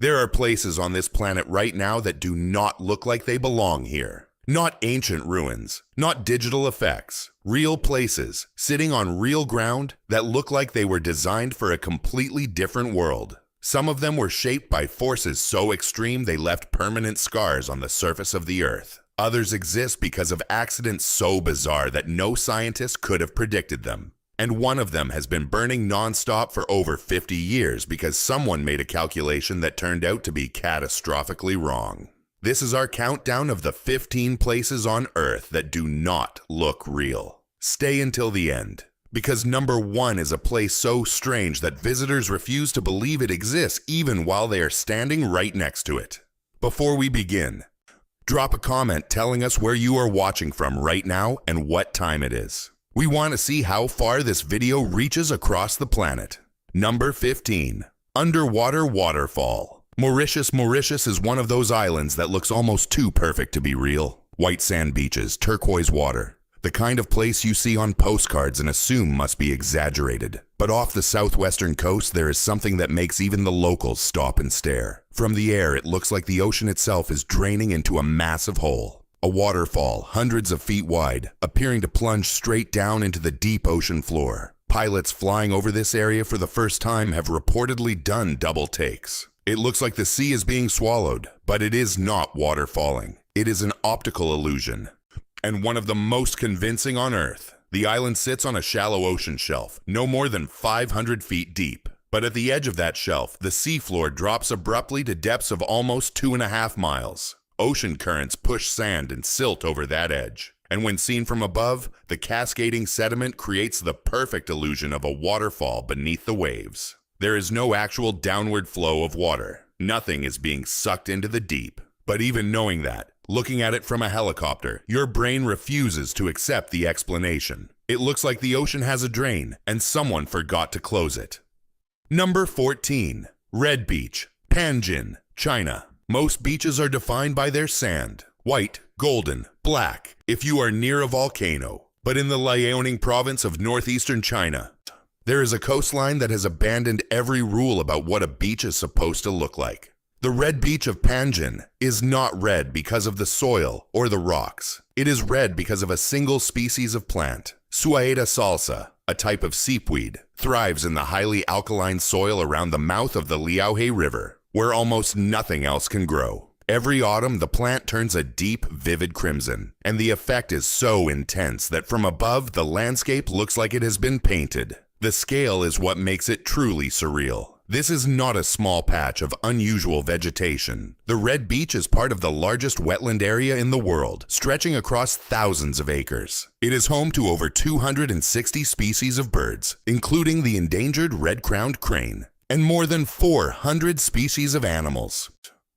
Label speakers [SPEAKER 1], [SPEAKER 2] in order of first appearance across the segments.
[SPEAKER 1] There are places on this planet right now that do not look like they belong here. Not ancient ruins, not digital effects. Real places, sitting on real ground that look like they were designed for a completely different world. Some of them were shaped by forces so extreme they left permanent scars on the surface of the Earth. Others exist because of accidents so bizarre that no scientist could have predicted them. And one of them has been burning non-stop for over 50 years because someone made a calculation that turned out to be catastrophically wrong. This is our countdown of the 15 places on Earth that do not look real. Stay until the end, because number 1 is a place so strange that visitors refuse to believe it exists even while they are standing right next to it. Before we begin, drop a comment telling us where you are watching from right now and what time it is. We want to see how far this video reaches across the planet. Number 15. Underwater Waterfall. Mauritius is one of those islands that looks almost too perfect to be real. White sand beaches, turquoise water. The kind of place you see on postcards and assume must be exaggerated. But off the southwestern coast, there is something that makes even the locals stop and stare. From the air, it looks like the ocean itself is draining into a massive hole. A waterfall, hundreds of feet wide, appearing to plunge straight down into the deep ocean floor. Pilots flying over this area for the first time have reportedly done double takes. It looks like the sea is being swallowed, but it is not water falling. It is an optical illusion, and one of the most convincing on Earth. The island sits on a shallow ocean shelf, no more than 500 feet deep. But at the edge of that shelf, the seafloor drops abruptly to depths of almost 2.5 miles. Ocean currents push sand and silt over that edge, and when seen from above, the cascading sediment creates the perfect illusion of a waterfall beneath the waves. There is no actual downward flow of water. Nothing is being sucked into the deep. But even knowing that, looking at it from a helicopter, your brain refuses to accept the explanation. It looks like the ocean has a drain, and someone forgot to close it. Number 14. Red Beach, Panjin, China. Most beaches are defined by their sand. White, golden, black, if you are near a volcano. But in the Liaoning province of northeastern China, there is a coastline that has abandoned every rule about what a beach is supposed to look like. The Red Beach of Panjin is not red because of the soil or the rocks. It is red because of a single species of plant. Suaeta salsa, a type of seepweed, thrives in the highly alkaline soil around the mouth of the Liaohe River, where almost nothing else can grow. Every autumn, the plant turns a deep, vivid crimson, and the effect is so intense that from above, the landscape looks like it has been painted. The scale is what makes it truly surreal. This is not a small patch of unusual vegetation. The Red Beach is part of the largest wetland area in the world, stretching across thousands of acres. It is home to over 260 species of birds, including the endangered red-crowned crane, and more than 400 species of animals.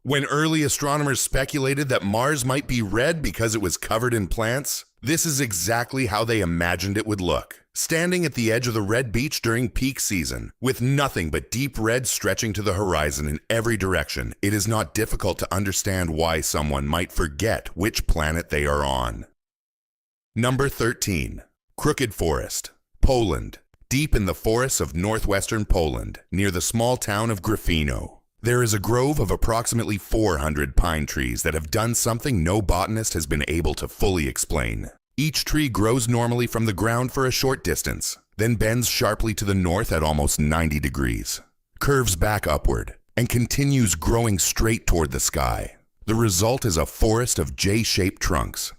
[SPEAKER 1] When early astronomers speculated that Mars might be red because it was covered in plants, this is exactly how they imagined it would look. Standing at the edge of the Red Beach during peak season, with nothing but deep red stretching to the horizon in every direction, it is not difficult to understand why someone might forget which planet they are on. Number 13. Crooked Forest, Poland. Deep in the forests of northwestern Poland, near the small town of Gryfino, there is a grove of approximately 400 pine trees that have done something no botanist has been able to fully explain. Each tree grows normally from the ground for a short distance, then bends sharply to the north at almost 90 degrees, curves back upward, and continues growing straight toward the sky. The result is a forest of J-shaped trunks,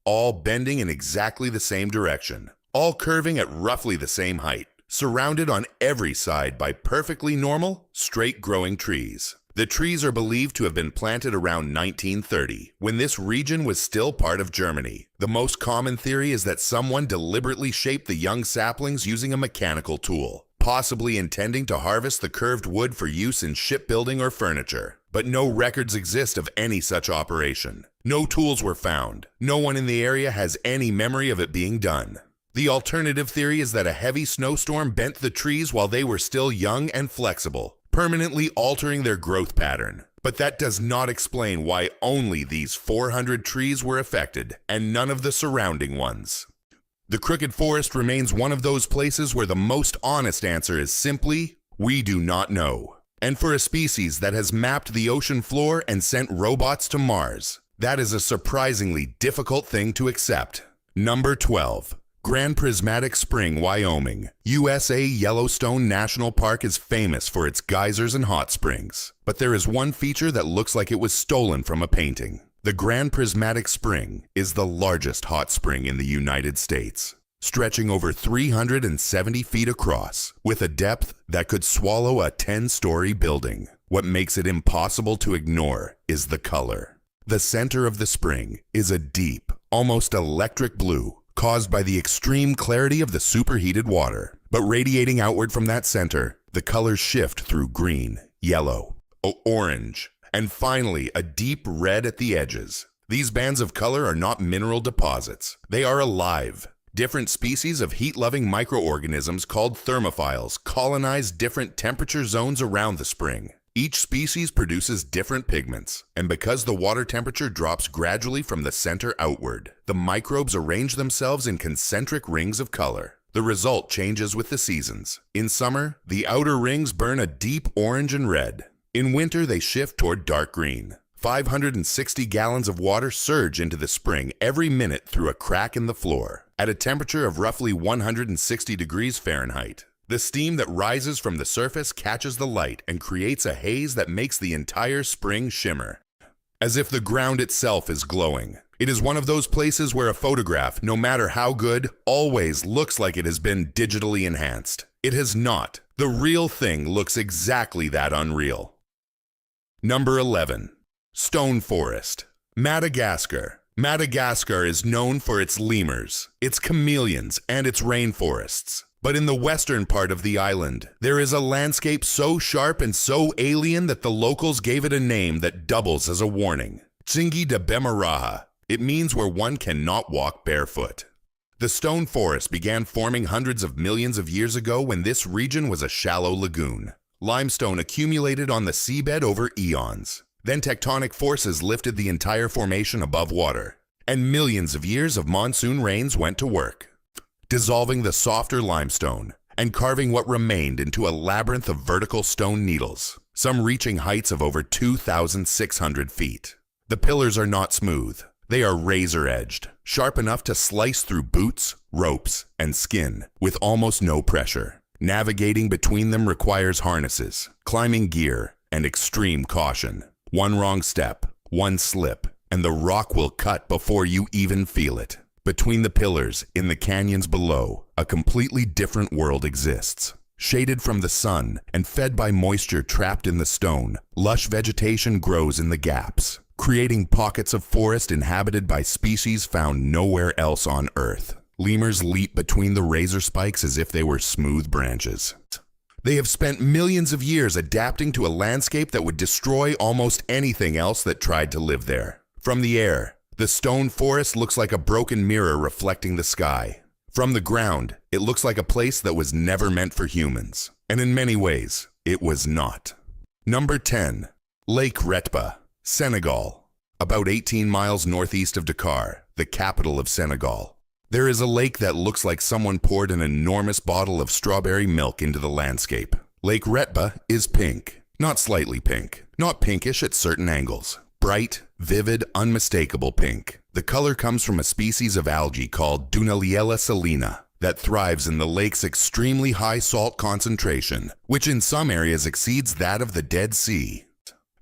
[SPEAKER 1] all bending in exactly the same direction, all curving at roughly the same height, surrounded on every side by perfectly normal, straight-growing trees. The trees are believed to have been planted around 1930, when this region was still part of Germany. The most common theory is that someone deliberately shaped the young saplings using a mechanical tool, possibly intending to harvest the curved wood for use in shipbuilding or furniture. But no records exist of any such operation. No tools were found. No one in the area has any memory of it being done. The alternative theory is that a heavy snowstorm bent the trees while they were still young and flexible, permanently altering their growth pattern. But that does not explain why only these 400 trees were affected, and none of the surrounding ones. The Crooked Forest remains one of those places where the most honest answer is simply, we do not know. And for a species that has mapped the ocean floor and sent robots to Mars, that is a surprisingly difficult thing to accept. Number 12. Grand Prismatic Spring, Wyoming. USA Yellowstone National Park is famous for its geysers and hot springs. But there is one feature that looks like it was stolen from a painting. The Grand Prismatic Spring is the largest hot spring in the United States, stretching over 370 feet across, with a depth that could swallow a 10-story building. What makes it impossible to ignore is the color. The center of the spring is a deep, almost electric blue, caused by the extreme clarity of the superheated water. But radiating outward from that center, the colors shift through green, yellow, orange, and finally a deep red at the edges. These bands of color are not mineral deposits. They are alive. Different species of heat-loving microorganisms called thermophiles colonize different temperature zones around the spring. Each species produces different pigments, and because the water temperature drops gradually from the center outward, the microbes arrange themselves in concentric rings of color. The result changes with the seasons. In summer, the outer rings burn a deep orange and red. In winter, they shift toward dark green. 560 gallons of water surge into the spring every minute through a crack in the floor, at a temperature of roughly 160 degrees Fahrenheit. The steam that rises from the surface catches the light and creates a haze that makes the entire spring shimmer, as if the ground itself is glowing. It is one of those places where a photograph, no matter how good, always looks like it has been digitally enhanced. It has not. The real thing looks exactly that unreal. Number 11. Stone Forest. Madagascar. Madagascar is known for its lemurs, its chameleons, and its rainforests. But in the western part of the island, there is a landscape so sharp and so alien that the locals gave it a name that doubles as a warning. Tsingy de Bemaraha. It means where one cannot walk barefoot. The stone forest began forming hundreds of millions of years ago when this region was a shallow lagoon. Limestone accumulated on the seabed over eons. Then tectonic forces lifted the entire formation above water, and millions of years of monsoon rains went to work, dissolving the softer limestone and carving what remained into a labyrinth of vertical stone needles, some reaching heights of over 2,600 feet. The pillars are not smooth. They are razor-edged, sharp enough to slice through boots, ropes, and skin with almost no pressure. Navigating between them requires harnesses, climbing gear, and extreme caution. One wrong step, one slip, and the rock will cut before you even feel it. Between the pillars, in the canyons below, a completely different world exists. Shaded from the sun and fed by moisture trapped in the stone, lush vegetation grows in the gaps, creating pockets of forest inhabited by species found nowhere else on Earth. Lemurs leap between the razor spikes as if they were smooth branches. They have spent millions of years adapting to a landscape that would destroy almost anything else that tried to live there. From the air, the stone forest looks like a broken mirror reflecting the sky. From the ground, it looks like a place that was never meant for humans. And in many ways, it was not. Number 10. Lake Retba, Senegal. About 18 miles northeast of Dakar, the capital of Senegal. There is a lake that looks like someone poured an enormous bottle of strawberry milk into the landscape. Lake Retba is pink, not slightly pink, not pinkish at certain angles. Bright, vivid, unmistakable pink. The color comes from a species of algae called Dunaliella salina that thrives in the lake's extremely high salt concentration, which in some areas exceeds that of the Dead Sea.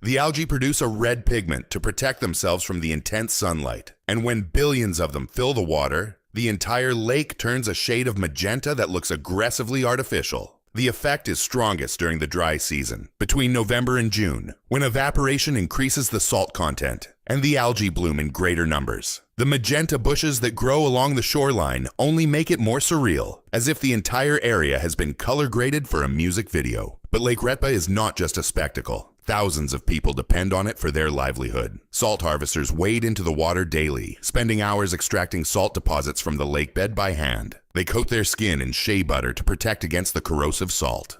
[SPEAKER 1] The algae produce a red pigment to protect themselves from the intense sunlight, and when billions of them fill the water, the entire lake turns a shade of magenta that looks aggressively artificial. The effect is strongest during the dry season, between November and June, when evaporation increases the salt content, and the algae bloom in greater numbers. The magenta bushes that grow along the shoreline only make it more surreal, as if the entire area has been color graded for a music video. But Lake Retba is not just a spectacle. Thousands of people depend on it for their livelihood. Salt harvesters wade into the water daily, spending hours extracting salt deposits from the lake bed by hand. They coat their skin in shea butter to protect against the corrosive salt.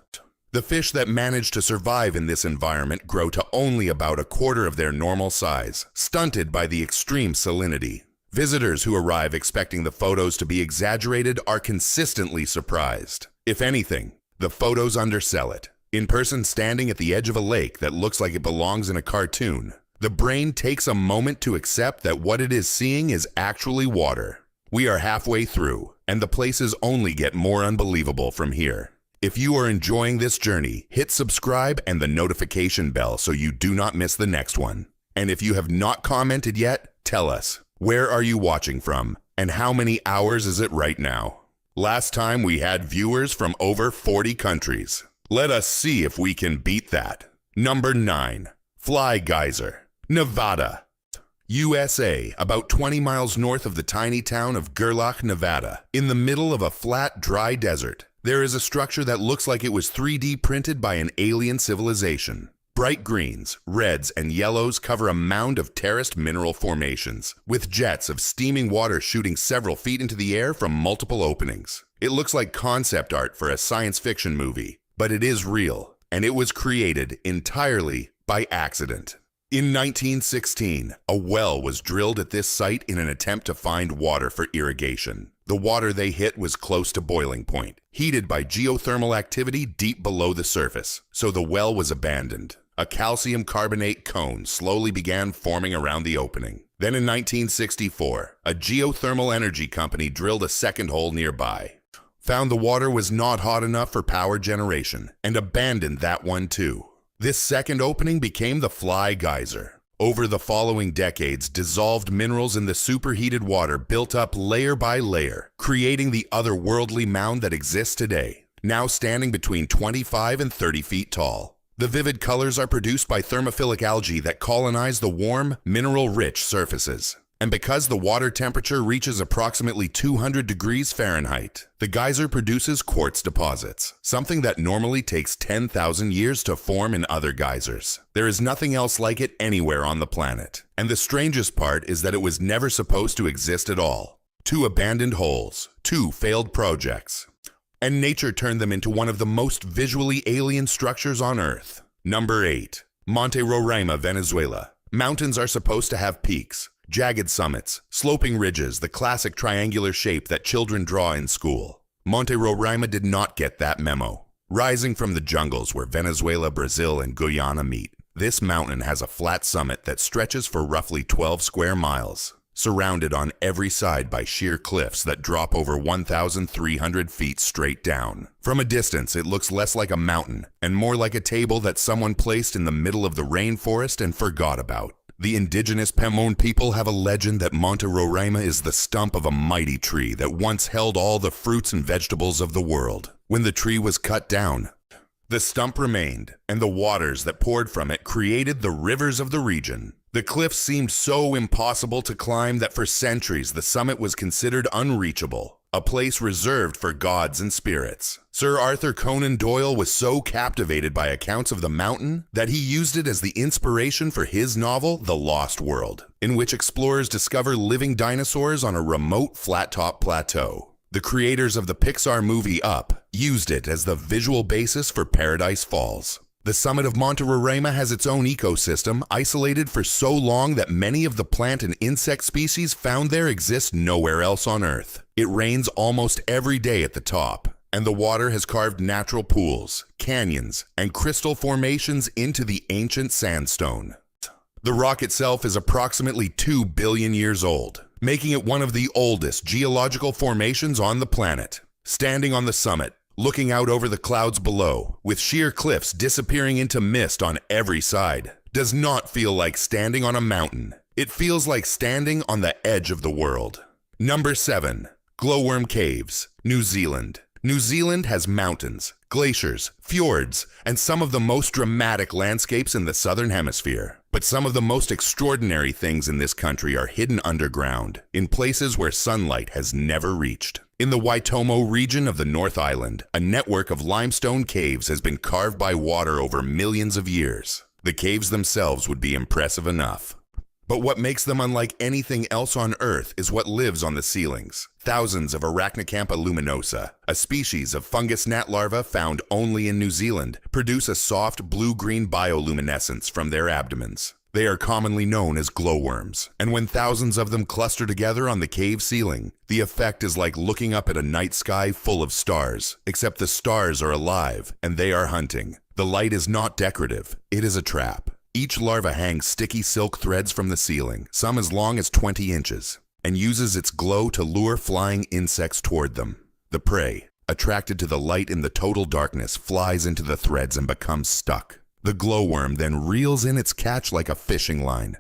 [SPEAKER 1] The fish that manage to survive in this environment grow to only about a quarter of their normal size, stunted by the extreme salinity. Visitors who arrive expecting the photos to be exaggerated are consistently surprised. If anything, the photos undersell it. In person standing at the edge of a lake that looks like it belongs in a cartoon, the brain takes a moment to accept that what it is seeing is actually water. We are halfway through, and the places only get more unbelievable from here. If you are enjoying this journey, hit subscribe and the notification bell so you do not miss the next one. And if you have not commented yet, tell us, where are you watching from, and how many hours is it right now? Last time we had viewers from over 40 countries. Let us see if we can beat that. Number 9. Fly Geyser, Nevada. USA, about 20 miles north of the tiny town of Gerlach, Nevada, in the middle of a flat, dry desert. There is a structure that looks like it was 3D printed by an alien civilization. Bright greens, reds, and yellows cover a mound of terraced mineral formations, with jets of steaming water shooting several feet into the air from multiple openings. It looks like concept art for a science fiction movie, but it is real, and it was created entirely by accident. In 1916, a well was drilled at this site in an attempt to find water for irrigation. The water they hit was close to boiling point, heated by geothermal activity deep below the surface, so the well was abandoned. A calcium carbonate cone slowly began forming around the opening. Then in 1964, a geothermal energy company drilled a second hole nearby, found the water was not hot enough for power generation, and abandoned that one too. This second opening became the Fly Geyser. Over the following decades, dissolved minerals in the superheated water built up layer by layer, creating the otherworldly mound that exists today, now standing between 25 and 30 feet tall. The vivid colors are produced by thermophilic algae that colonize the warm, mineral-rich surfaces. And because the water temperature reaches approximately 200 degrees Fahrenheit, the geyser produces quartz deposits, something that normally takes 10,000 years to form in other geysers. There is nothing else like it anywhere on the planet. And the strangest part is that it was never supposed to exist at all. 2 abandoned holes, 2 failed projects. And nature turned them into one of the most visually alien structures on Earth. Number 8. Monte Roraima, Venezuela. Mountains are supposed to have peaks, jagged summits, sloping ridges, the classic triangular shape that children draw in school. Monte Roraima did not get that memo. Rising from the jungles where Venezuela, Brazil, and Guyana meet, this mountain has a flat summit that stretches for roughly 12 square miles. Surrounded on every side by sheer cliffs that drop over 1,300 feet straight down. From a distance, it looks less like a mountain and more like a table that someone placed in the middle of the rainforest and forgot about. The indigenous Pemon people have a legend that Monte Roraima is the stump of a mighty tree that once held all the fruits and vegetables of the world. When the tree was cut down, the stump remained, and the waters that poured from it created the rivers of the region. The cliffs seemed so impossible to climb that for centuries the summit was considered unreachable, a place reserved for gods and spirits. Sir Arthur Conan Doyle was so captivated by accounts of the mountain that he used it as the inspiration for his novel, The Lost World, in which explorers discover living dinosaurs on a remote flat-top plateau. The creators of the Pixar movie Up used it as the visual basis for Paradise Falls. The summit of Monte Roraima has its own ecosystem, isolated for so long that many of the plant and insect species found there exist nowhere else on Earth. It rains almost every day at the top, and the water has carved natural pools, canyons, and crystal formations into the ancient sandstone. The rock itself is approximately 2 billion years old, making it one of the oldest geological formations on the planet. Standing on the summit, looking out over the clouds below, with sheer cliffs disappearing into mist on every side, does not feel like standing on a mountain. It feels like standing on the edge of the world. Number 7. Glowworm Caves, New Zealand. New Zealand has mountains, glaciers, fjords, and some of the most dramatic landscapes in the southern hemisphere. But some of the most extraordinary things in this country are hidden underground, in places where sunlight has never reached. In the Waitomo region of the North Island, a network of limestone caves has been carved by water over millions of years. The caves themselves would be impressive enough. But what makes them unlike anything else on Earth is what lives on the ceilings. Thousands of Arachnocampa luminosa, a species of fungus gnat larvae found only in New Zealand, produce a soft blue-green bioluminescence from their abdomens. They are commonly known as glowworms, and when thousands of them cluster together on the cave ceiling, the effect is like looking up at a night sky full of stars, except the stars are alive and they are hunting. The light is not decorative, it is a trap. Each larva hangs sticky silk threads from the ceiling, some as long as 20 inches, and uses its glow to lure flying insects toward them. The prey, attracted to the light in the total darkness, flies into the threads and becomes stuck. The glowworm then reels in its catch like a fishing line.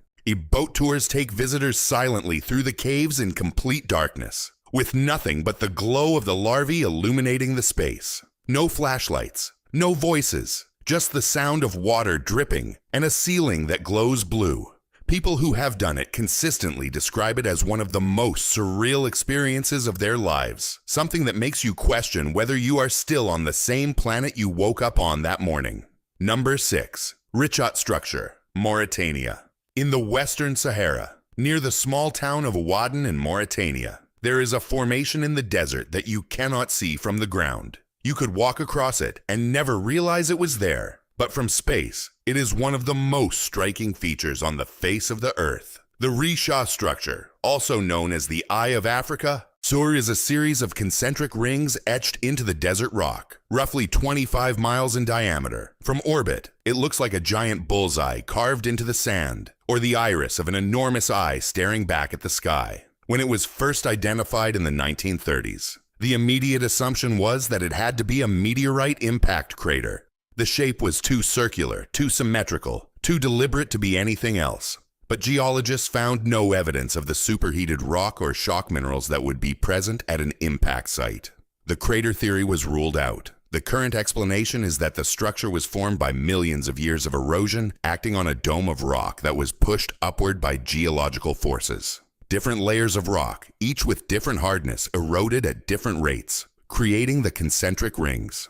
[SPEAKER 1] Boat tours take visitors silently through the caves in complete darkness, with nothing but the glow of the larvae illuminating the space. No flashlights, no voices, just the sound of water dripping and a ceiling that glows blue. People who have done it consistently describe it as one of the most surreal experiences of their lives, something that makes you question whether you are still on the same planet you woke up on that morning. Number 6. Richat Structure, Mauritania. In the Western Sahara, near the small town of Ouaddaine in Mauritania, there is a formation in the desert that you cannot see from the ground. You could walk across it and never realize it was there, but from space, it is one of the most striking features on the face of the Earth. The Richat Structure, also known as the Eye of Africa, is a series of concentric rings etched into the desert rock, roughly 25 miles in diameter. From orbit, it looks like a giant bullseye carved into the sand, or the iris of an enormous eye staring back at the sky. When it was first identified in the 1930s, the immediate assumption was that it had to be a meteorite impact crater. The shape was too circular, too symmetrical, too deliberate to be anything else. But geologists found no evidence of the superheated rock or shock minerals that would be present at an impact site. The crater theory was ruled out. The current explanation is that the structure was formed by millions of years of erosion acting on a dome of rock that was pushed upward by geological forces. Different layers of rock, each with different hardness, eroded at different rates, creating the concentric rings.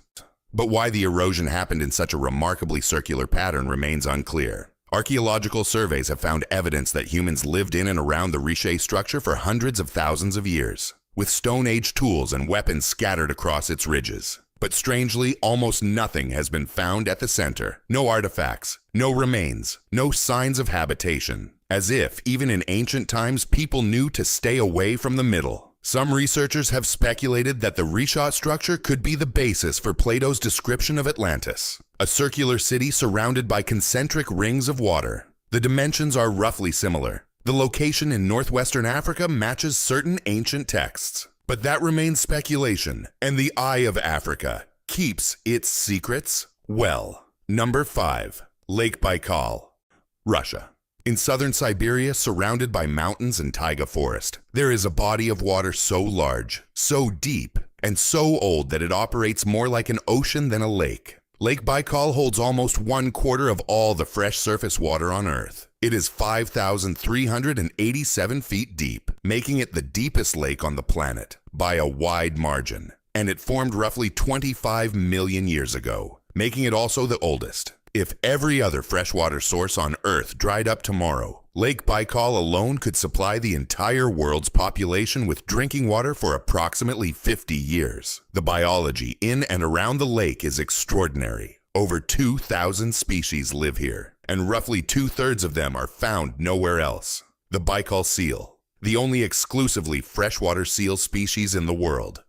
[SPEAKER 1] But why the erosion happened in such a remarkably circular pattern remains unclear. Archaeological surveys have found evidence that humans lived in and around the Richat structure for hundreds of thousands of years, with Stone Age tools and weapons scattered across its ridges. But strangely, almost nothing has been found at the center. No artifacts, no remains, no signs of habitation. As if, even in ancient times, people knew to stay away from the middle. Some researchers have speculated that the Richat structure could be the basis for Plato's description of Atlantis, a circular city surrounded by concentric rings of water. The dimensions are roughly similar. The location in northwestern Africa matches certain ancient texts. But that remains speculation, and the Eye of Africa keeps its secrets well. Number 5. Lake Baikal, Russia. In southern Siberia, surrounded by mountains and taiga forest, there is a body of water so large, so deep, and so old that it operates more like an ocean than a lake. Lake Baikal holds almost 1/4 of all the fresh surface water on Earth. It is 5,387 feet deep, making it the deepest lake on the planet by a wide margin. And it formed roughly 25 million years ago, making it also the oldest. If every other freshwater source on Earth dried up tomorrow, Lake Baikal alone could supply the entire world's population with drinking water for approximately 50 years. The biology in and around the lake is extraordinary. Over 2,000 species live here, and roughly 2/3 of them are found nowhere else. The Baikal seal, the only exclusively freshwater seal species in the world,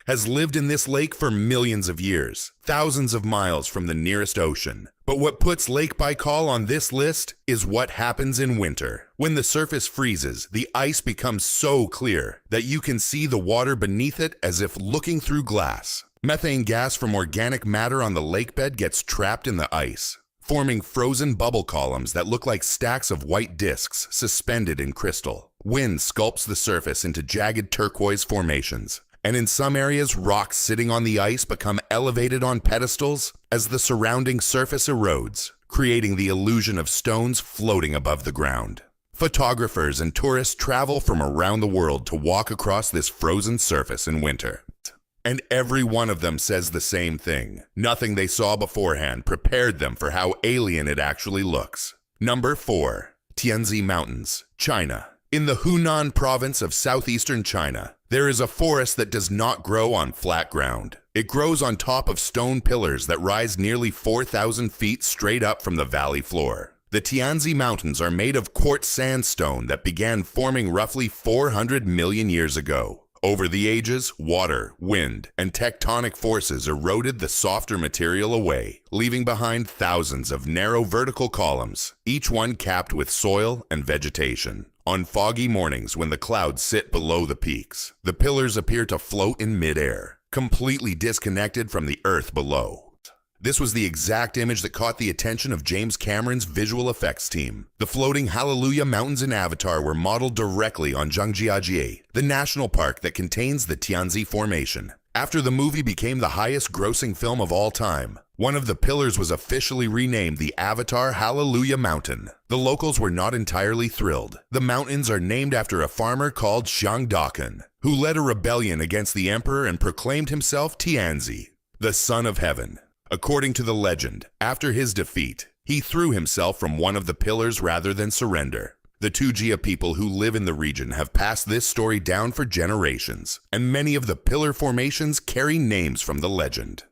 [SPEAKER 1] has lived in this lake for millions of years, thousands of miles from the nearest ocean. But what puts Lake Baikal on this list is what happens in winter. When the surface freezes, the ice becomes so clear that you can see the water beneath it as if looking through glass. Methane gas from organic matter on the lake bed gets trapped in the ice, forming frozen bubble columns that look like stacks of white discs suspended in crystal. Wind sculpts the surface into jagged turquoise formations. And in some areas, rocks sitting on the ice become elevated on pedestals as the surrounding surface erodes, creating the illusion of stones floating above the ground. Photographers and tourists travel from around the world to walk across this frozen surface in winter. And every one of them says the same thing. Nothing they saw beforehand prepared them for how alien it actually looks. Number 4. Tianzi Mountains, China. In the Hunan province of southeastern China, there is a forest that does not grow on flat ground. It grows on top of stone pillars that rise nearly 4,000 feet straight up from the valley floor. The Tianzi Mountains are made of quartz sandstone that began forming roughly 400 million years ago. Over the ages, water, wind, and tectonic forces eroded the softer material away, leaving behind thousands of narrow vertical columns, each one capped with soil and vegetation. On foggy mornings when the clouds sit below the peaks, the pillars appear to float in midair, completely disconnected from the earth below. This was the exact image that caught the attention of James Cameron's visual effects team. The floating Hallelujah Mountains in Avatar were modeled directly on Zhangjiajie, the national park that contains the Tianzi Formation. After the movie became the highest-grossing film of all time, one of the pillars was officially renamed the Avatar Hallelujah Mountain. The locals were not entirely thrilled. The mountains are named after a farmer called Xiang Dakan, who led a rebellion against the emperor and proclaimed himself Tianzi, the son of heaven. According to the legend, after his defeat, he threw himself from one of the pillars rather than surrender. The Tujia people who live in the region have passed this story down for generations, and many of the pillar formations carry names from the legend.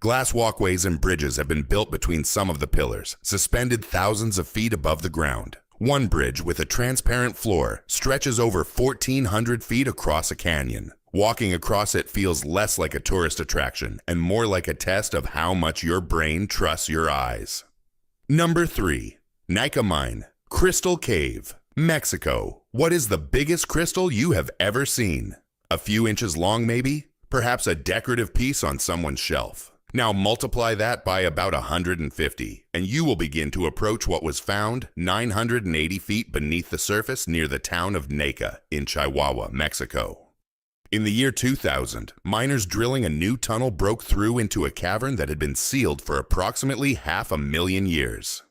[SPEAKER 1] Glass walkways and bridges have been built between some of the pillars, suspended thousands of feet above the ground. One bridge with a transparent floor stretches over 1,400 feet across a canyon. Walking across it feels less like a tourist attraction and more like a test of how much your brain trusts your eyes. Number 3. Nika Mine, Crystal Cave, Mexico. What is the biggest crystal you have ever seen? A few inches long maybe? Perhaps a decorative piece on someone's shelf. Now multiply that by about 150, and you will begin to approach what was found 980 feet beneath the surface near the town of Naka in Chihuahua, Mexico. In the year 2000, miners drilling a new tunnel broke through into a cavern that had been sealed for approximately 500,000 years.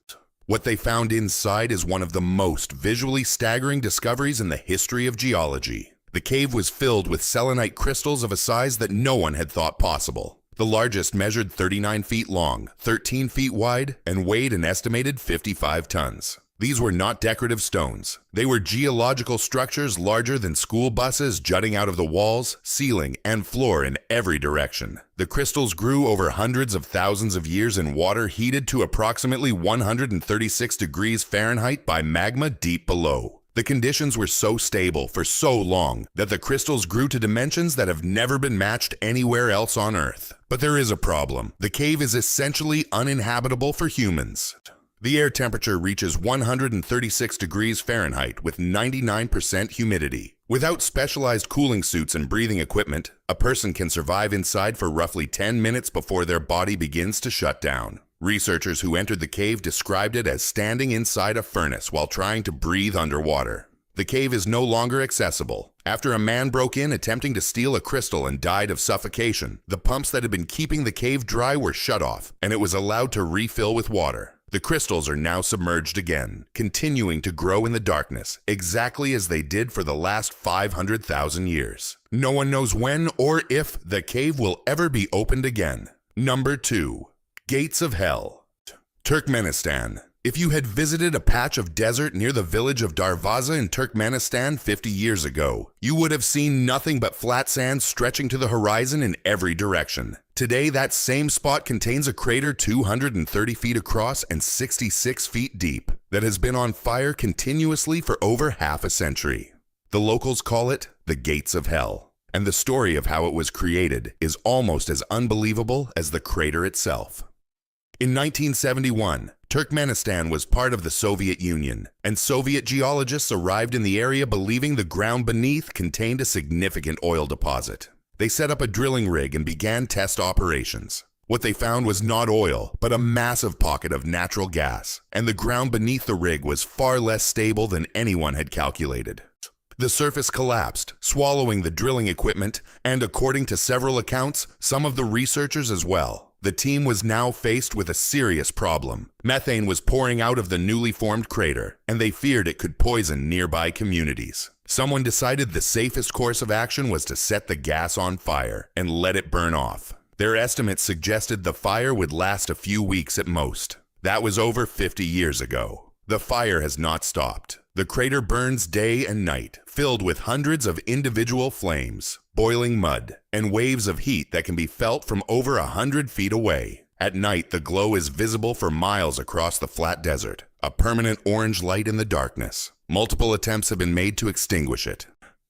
[SPEAKER 1] What they found inside is one of the most visually staggering discoveries in the history of geology. The cave was filled with selenite crystals of a size that no one had thought possible. The largest measured 39 feet long, 13 feet wide, and weighed an estimated 55 tons. These were not decorative stones. They were geological structures larger than school buses jutting out of the walls, ceiling, and floor in every direction. The crystals grew over hundreds of thousands of years in water heated to approximately 136 degrees Fahrenheit by magma deep below. The conditions were so stable for so long that the crystals grew to dimensions that have never been matched anywhere else on Earth. But there is a problem. The cave is essentially uninhabitable for humans. The air temperature reaches 136 degrees Fahrenheit with 99% humidity. Without specialized cooling suits and breathing equipment, a person can survive inside for roughly 10 minutes before their body begins to shut down. Researchers who entered the cave described it as standing inside a furnace while trying to breathe underwater. The cave is no longer accessible. After a man broke in attempting to steal a crystal and died of suffocation, the pumps that had been keeping the cave dry were shut off, and it was allowed to refill with water. The crystals are now submerged again, continuing to grow in the darkness, exactly as they did for the last 500,000 years. No one knows when or if the cave will ever be opened again. Number 2. Gates of Hell, Turkmenistan. If you had visited a patch of desert near the village of Darvaza in Turkmenistan 50 years ago, you would have seen nothing but flat sand stretching to the horizon in every direction. Today, that same spot contains a crater 230 feet across and 66 feet deep that has been on fire continuously for over half a century. The locals call it the Gates of Hell, and the story of how it was created is almost as unbelievable as the crater itself. In 1971, Turkmenistan was part of the Soviet Union, and Soviet geologists arrived in the area believing the ground beneath contained a significant oil deposit. They set up a drilling rig and began test operations. What they found was not oil, but a massive pocket of natural gas, and the ground beneath the rig was far less stable than anyone had calculated. The surface collapsed, swallowing the drilling equipment, and according to several accounts, some of the researchers as well. The team was now faced with a serious problem. Methane was pouring out of the newly formed crater, and they feared it could poison nearby communities. Someone decided the safest course of action was to set the gas on fire and let it burn off. Their estimates suggested the fire would last a few weeks at most. That was over 50 years ago. The fire has not stopped. The crater burns day and night, filled with hundreds of individual flames, boiling mud, and waves of heat that can be felt from over 100 feet away. At night, the glow is visible for miles across the flat desert. a permanent orange light in the darkness. Multiple attempts have been made to extinguish it,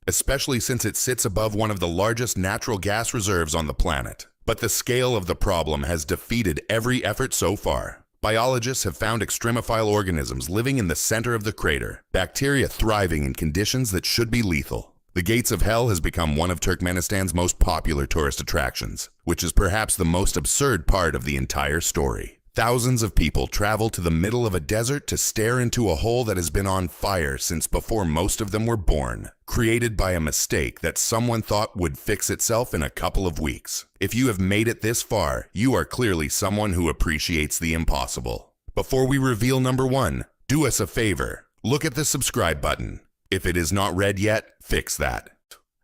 [SPEAKER 1] especially since it sits above one of the largest natural gas reserves on the planet. But the scale of the problem has defeated every effort so far. Biologists have found extremophile organisms living in the center of the crater, bacteria thriving in conditions that should be lethal. The Gates of Hell has become one of Turkmenistan's most popular tourist attractions, which is perhaps the most absurd part of the entire story. Thousands of people travel to the middle of a desert to stare into a hole that has been on fire since before most of them were born, created by a mistake that someone thought would fix itself in a couple of weeks. If you have made it this far, you are clearly someone who appreciates the impossible. Before we reveal number 1, do us a favor. Look at the subscribe button. If it is not read yet, fix that.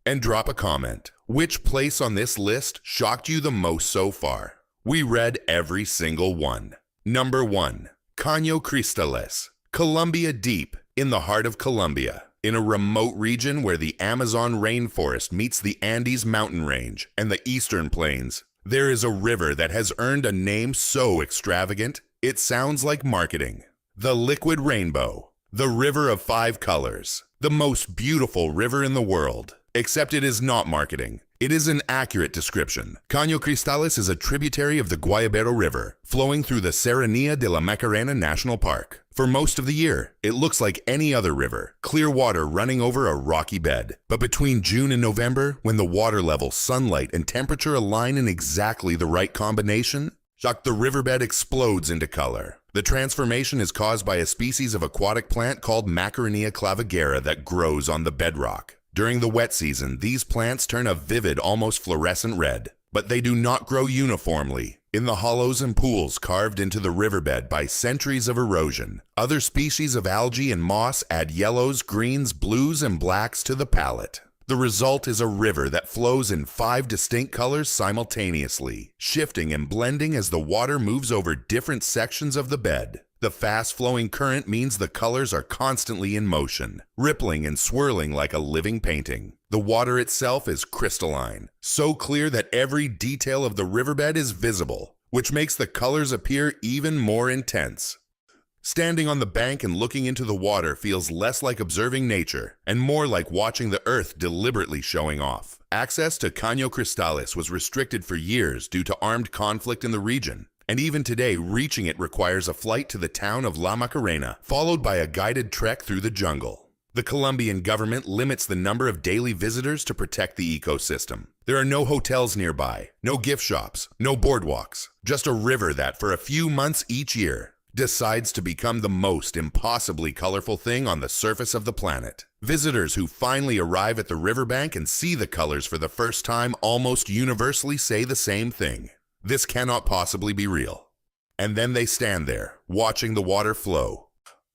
[SPEAKER 1] And drop a comment. Which place on this list shocked you the most so far? We read every single one. Number 1, Caño Cristales, Colombia Deep, in the heart of Colombia. In a remote region where the Amazon rainforest meets the Andes mountain range and the eastern plains, there is a river that has earned a name so extravagant, it sounds like marketing. The Liquid Rainbow, the river of 5 colors, the most beautiful river in the world. Except it is not marketing. It is an accurate description. Caño Cristales is a tributary of the Guayabero River, flowing through the Serranía de la Macarena National Park. For most of the year, it looks like any other river, clear water running over a rocky bed. But between June and November, when the water level, sunlight, and temperature align in exactly the right combination, the riverbed explodes into color. The transformation is caused by a species of aquatic plant called Macarenia clavigera that grows on the bedrock. During the wet season, these plants turn a vivid, almost fluorescent red, but they do not grow uniformly. In the hollows and pools carved into the riverbed by centuries of erosion, other species of algae and moss add yellows, greens, blues, and blacks to the palette. The result is a river that flows in 5 distinct colors simultaneously, shifting and blending as the water moves over different sections of the bed. The fast-flowing current means the colors are constantly in motion, rippling and swirling like a living painting. The water itself is crystalline, so clear that every detail of the riverbed is visible, which makes the colors appear even more intense. Standing on the bank and looking into the water feels less like observing nature and more like watching the earth deliberately showing off. Access to Caño Cristales was restricted for years due to armed conflict in the region. And even today, reaching it requires a flight to the town of La Macarena, followed by a guided trek through the jungle. The Colombian government limits the number of daily visitors to protect the ecosystem. There are no hotels nearby, no gift shops, no boardwalks, just a river that, for a few months each year, decides to become the most impossibly colorful thing on the surface of the planet. Visitors who finally arrive at the riverbank and see the colors for the first time almost universally say the same thing. This cannot possibly be real. And then they stand there, watching the water flow,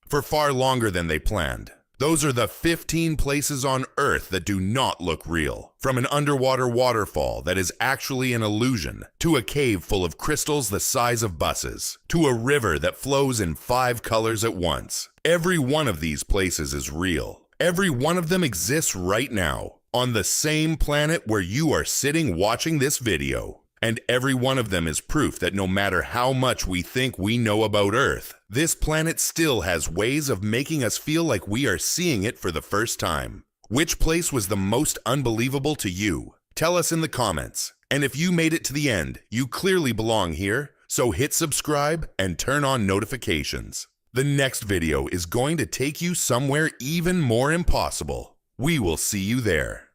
[SPEAKER 1] for far longer than they planned. Those are the 15 places on Earth that do not look real. From an underwater waterfall that is actually an illusion, to a cave full of crystals the size of buses, to a river that flows in 5 colors at once. Every one of these places is real. Every one of them exists right now, on the same planet where you are sitting watching this video. And every one of them is proof that no matter how much we think we know about Earth, this planet still has ways of making us feel like we are seeing it for the first time. Which place was the most unbelievable to you? Tell us in the comments. And if you made it to the end, you clearly belong here, so hit subscribe and turn on notifications. The next video is going to take you somewhere even more impossible. We will see you there.